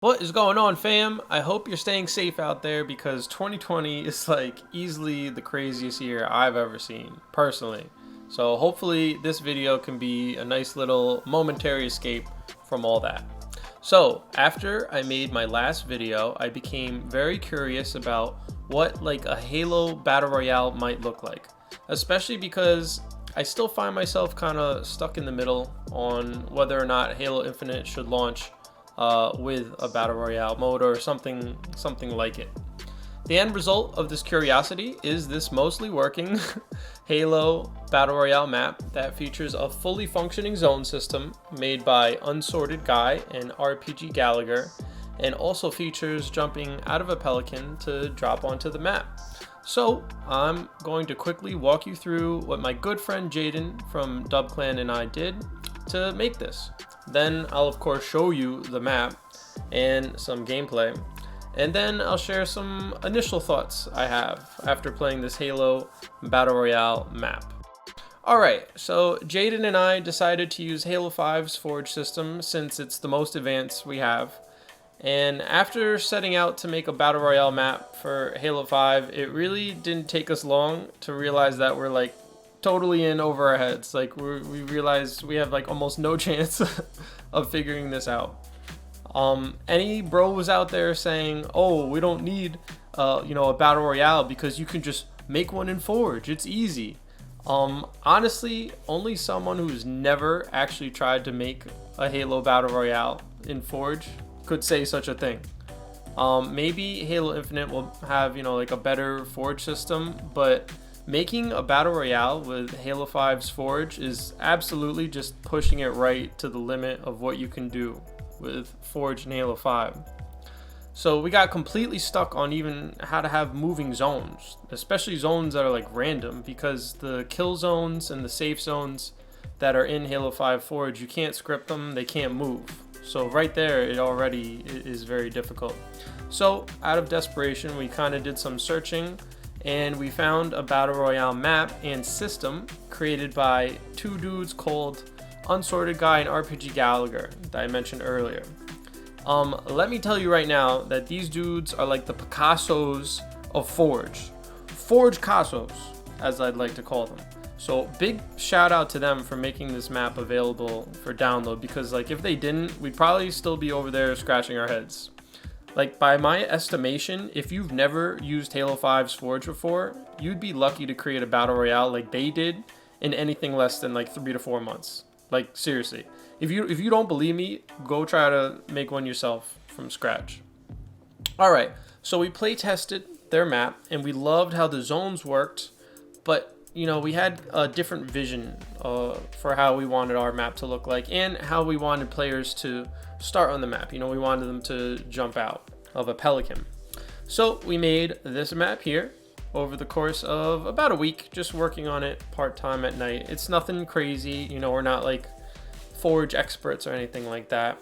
What is going on, fam? I hope you're staying safe out there because 2020 is like easily the craziest year I've ever seen, personally. So hopefully this video can be a nice little momentary escape from all that. So after I made my last video, I became very curious about what like a Halo Battle Royale might look like, especially because I still find myself kind of stuck in the middle on whether or not Halo Infinite should launch with a battle royale mode or something like it. The end result of this curiosity is this mostly working Halo battle royale map that features a fully functioning zone system made by Unsorted Guy and RPG Gallagher, and also features jumping out of a pelican to drop onto the map. So I'm going to quickly walk you through what my good friend Jaden from Dub Clan and I did to make this. Then I'll of course show you the map and some gameplay, and then I'll share some initial thoughts I have after playing this Halo Battle Royale map. Alright, so Jaden and I decided to use Halo 5's Forge system since it's the most advanced we have. And after setting out to make a Battle Royale map for Halo 5, it really didn't take us long to realize that we're like totally in over our heads. Like we realized we have like almost no chance of figuring this out. Any bros out there saying, oh, we don't need a battle royale because you can just make one in Forge, it's easy. Honestly, only someone who's never actually tried to make a Halo battle royale in Forge could say such a thing. Maybe Halo Infinite will have like a better Forge system, but making a battle royale with Halo 5's Forge is absolutely just pushing it right to the limit of what you can do with Forge and Halo 5. So we got completely stuck on even how to have moving zones, especially zones that are like random, because the kill zones and the safe zones that are in Halo 5 Forge, you can't script them, they can't move. So right there, it already is very difficult. So out of desperation, we kind of did some searching, and we found a battle royale map and system created by two dudes called Unsorted Guy and RPG Gallagher that I mentioned earlier. Let me tell you right now that these dudes are like the Picassos of Forge. Forge Cassos, as I'd like to call them. So big shout out to them for making this map available for download, because like if they didn't, we'd probably still be over there scratching our heads. Like by my estimation, if you've never used Halo 5's Forge before, you'd be lucky to create a battle royale like they did in anything less than like 3 to 4 months. Like seriously, if you don't believe me, go try to make one yourself from scratch. All right, so we play tested their map and we loved how the zones worked, but we had a different vision for how we wanted our map to look like and how we wanted players to start on the map. We wanted them to jump out of a pelican. So we made this map here over the course of about a week, just working on it part-time at night. It's nothing crazy, we're not like Forge experts or anything like that.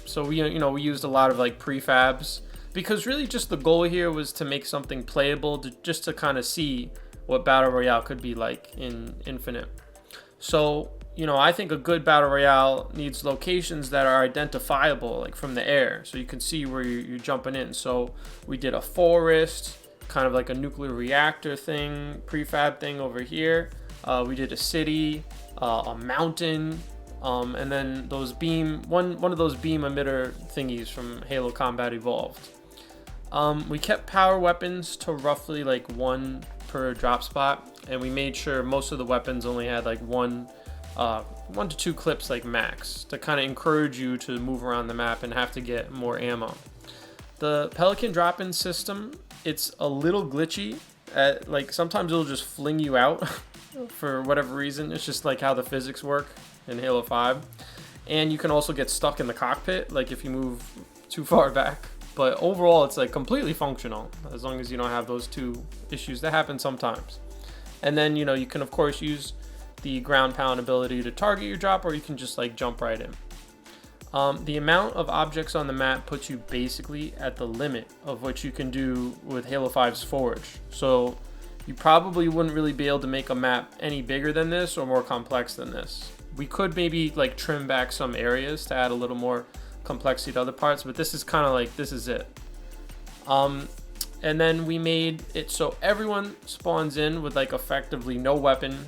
So we used a lot of like prefabs, because really just the goal here was to make something playable, just to kind of see what battle royale could be like in Infinite. So I think a good battle royale needs locations that are identifiable, like from the air, so you can see where you're jumping in. So we did a forest, kind of like a nuclear reactor thing, prefab thing over here. We did a city, a mountain, and then those one of those beam emitter thingies from Halo Combat Evolved. We kept power weapons to roughly like 1 per drop spot, and we made sure most of the weapons only had like 1 to 2 clips like max, to kind of encourage you to move around the map and have to get more ammo. The Pelican drop-in system, it's a little glitchy. Like sometimes it'll just fling you out for whatever reason. It's just like how the physics work in Halo 5. And you can also get stuck in the cockpit, like if you move too far back. But overall, it's like completely functional as long as you don't have those 2 issues that happen sometimes. And then you can of course use the ground pound ability to target your drop, or you can just like jump right in. The amount of objects on the map puts you basically at the limit of what you can do with Halo 5's Forge. So you probably wouldn't really be able to make a map any bigger than this or more complex than this. We could maybe like trim back some areas to add a little more complexity to other parts, but this is kind of like, this is it. And then we made it so everyone spawns in with like effectively no weapon,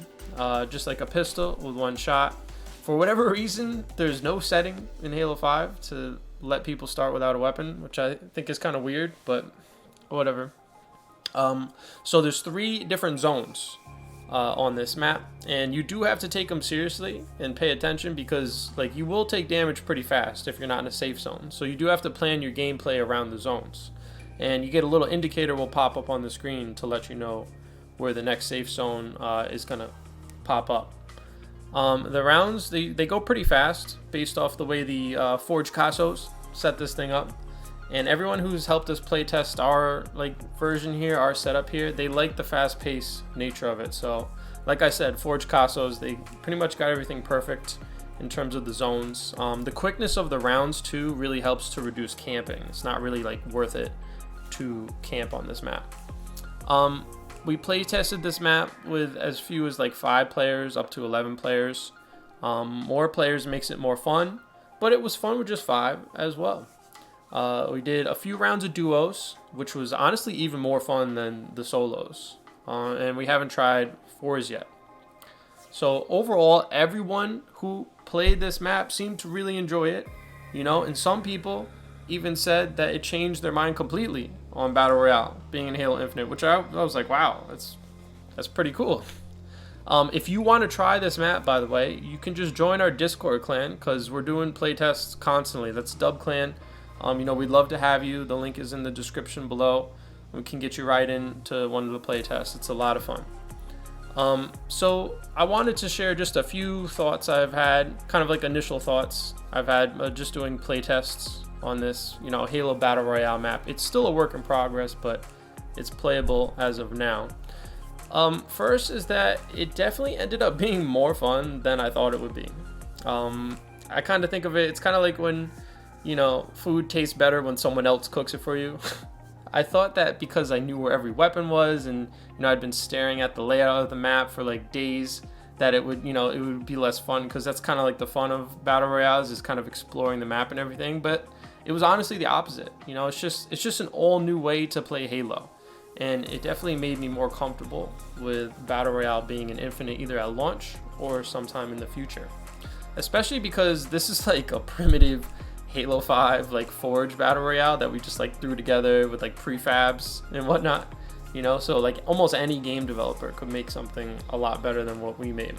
just like a pistol with one shot. For whatever reason, there's no setting in Halo 5 to let people start without a weapon, which I think is kind of weird, but whatever. So there's 3 different zones on this map, and you do have to take them seriously and pay attention, because like you will take damage pretty fast if you're not in a safe zone. So you do have to plan your gameplay around the zones, and you get a little indicator will pop up on the screen to let you know where the next safe zone is gonna pop up. The rounds, they go pretty fast based off the way the Forge Casos set this thing up. And everyone who's helped us playtest our version here, our setup here, they like the fast-paced nature of it. So, like I said, Forge Casos, they pretty much got everything perfect in terms of the zones. The quickness of the rounds too really helps to reduce camping. It's not really worth it to camp on this map. We playtested this map with as few as 5 players up to 11 players. More players makes it more fun, but it was fun with just 5 as well. We did a few rounds of duos, which was honestly even more fun than the solos. And we haven't tried 4s yet. So overall, everyone who played this map seemed to really enjoy it. And some people even said that it changed their mind completely on Battle Royale, being in Halo Infinite, which I was like, wow, that's pretty cool. If you want to try this map, by the way, you can just join our Discord clan, because we're doing playtests constantly. That's Dub Clan. We'd love to have you. The link is in the description below. We can get you right into one of the playtests. It's a lot of fun. So I wanted to share just a few thoughts I've had, kind of initial thoughts I've had just doing playtests on this, Halo Battle Royale map. It's still a work in progress, but it's playable as of now. First is that it definitely ended up being more fun than I thought it would be. I kind of think of it, it's kind of like when food tastes better when someone else cooks it for you. I thought that because I knew where every weapon was, and I'd been staring at the layout of the map for days, that it would it would be less fun, because that's kind of the fun of Battle Royales, is kind of exploring the map and everything. But it was honestly the opposite. It's just an all new way to play Halo, and it definitely made me more comfortable with Battle Royale being an Infinite, either at launch or sometime in the future. Especially because this is a primitive Halo 5 Forge Battle Royale that we just threw together with prefabs and whatnot, so almost any game developer could make something a lot better than what we made.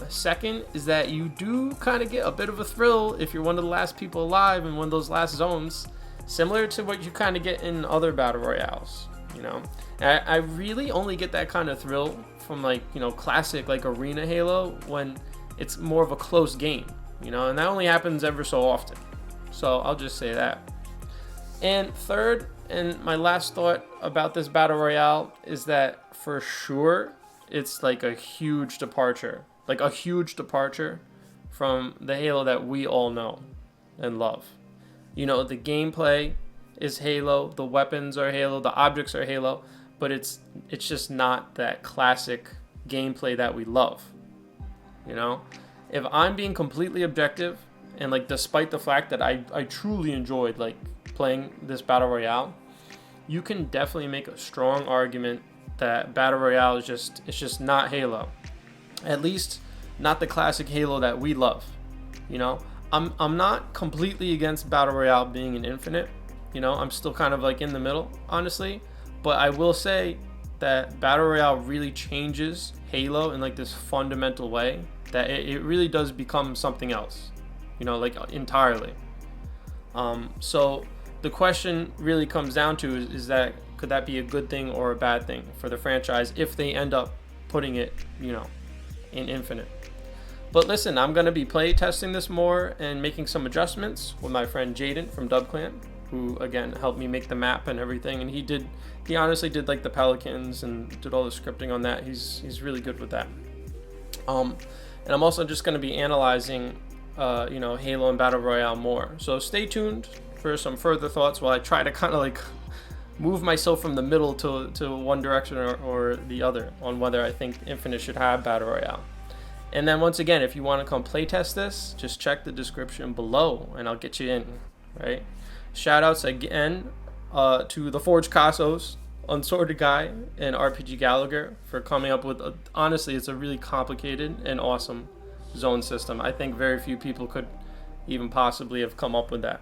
Second is that you do kind of get a bit of a thrill if you're one of the last people alive in one of those last zones, similar to what you kind of get in other Battle Royales. I really only get that kind of thrill from classic arena Halo, when it's more of a close game, and that only happens ever so often. So I'll just say that. And third, and my last thought about this Battle Royale, is that for sure it's a huge departure, from the Halo that we all know and love. The gameplay is Halo, the weapons are Halo, the objects are Halo, but it's just not that classic gameplay that we love. If I'm being completely objective, and despite the fact that I truly enjoyed playing this Battle Royale, you can definitely make a strong argument that Battle Royale is just not Halo. At least not the classic Halo that we love. I'm not completely against Battle Royale being an Infinite. I'm still kind of in the middle, honestly. But I will say that Battle Royale really changes Halo in this fundamental way, that it really does become something else, entirely. So the question really comes down to is that, could that be a good thing or a bad thing for the franchise if they end up putting it, in Infinite? But listen, I'm going to be play testing this more and making some adjustments with my friend Jaden from Dub Clan, who again helped me make the map and everything, and he honestly did the Pelicans and did all the scripting on that. He's really good with that. And I'm also just going to be analyzing Halo and Battle Royale more. So stay tuned for some further thoughts while I try to kind of move myself from the middle to one direction or the other on whether I think Infinite should have Battle Royale. And then once again, if you want to come playtest this, just check the description below and I'll get you in, right? Shout outs again to the Forge Cassos, Unsorted Guy, and RPG Gallagher for coming up with, honestly, it's a really complicated and awesome zone system. I think very few people could even possibly have come up with that.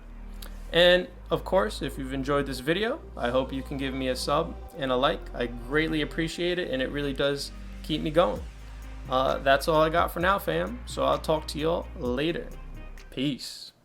And of course, if you've enjoyed this video, I hope you can give me a sub and a like. I greatly appreciate it, and it really does keep me going. That's all I got for now, fam. So I'll talk to y'all later. Peace.